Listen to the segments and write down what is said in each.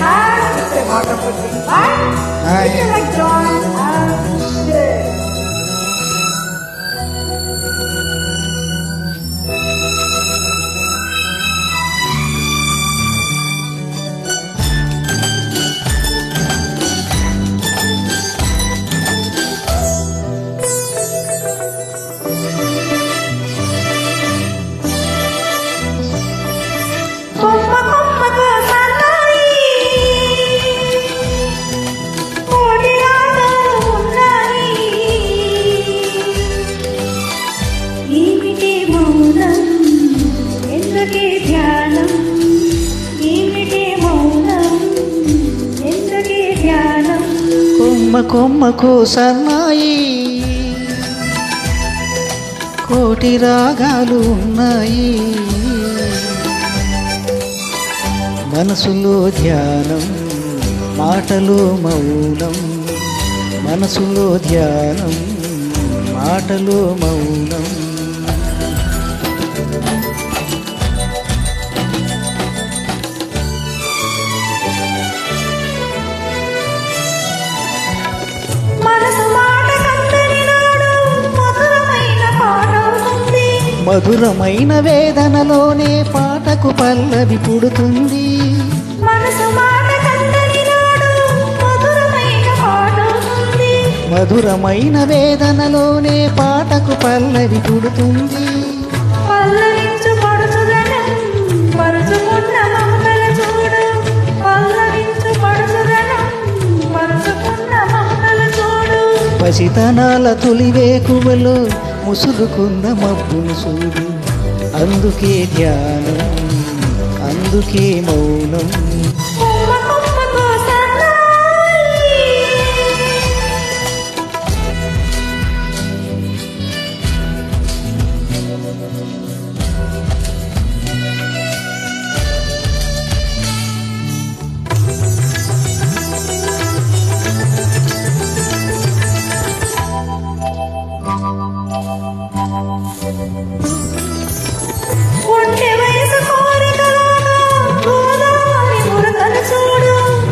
It's a wonderful thing, right? If you like join and share. కొమ్మకు సన్నాయి కోటి రాగాలు ఉన్నాయి మనసులో ధ్యానం మాటలో మౌనం మనసులో ధ్యానం మాటలో మౌనం మధురమైన వేదనలోనే పాటకు పల్లవి పుడుతుంది మధురమైన వేదనలోనే పాటకు పల్లవి పుడుతుంది పసితనాల తొలివేకువలో ముసుగుకున్న మబ్బును చూడు అందుకే ధ్యానం అందుకే మౌనం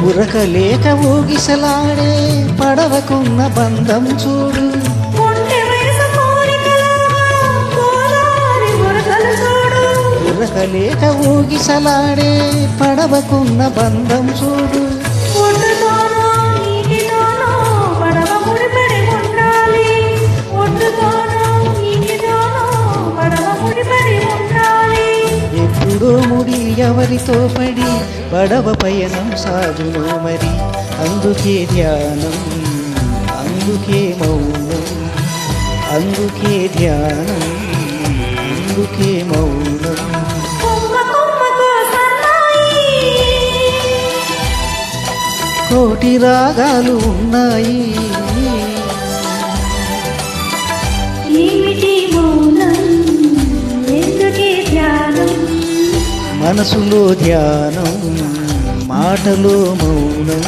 ఉరకలేక ఊగిసలాడే పడవకున్న బంధం చూడు ఉరకలేక ఊగిసలాడే పడవకున్న బంధం చూడు ఎప్పుడో ముడి ఎవరితో పడి పడవ పయనం సాగును మరి అందుకే ధ్యానం అందుకే మౌనం అందుకే ధ్యానం అందుకే మౌనం కోటి రాగాలు ఉన్నాయి మనసులో ధ్యానం మాటలో మౌనం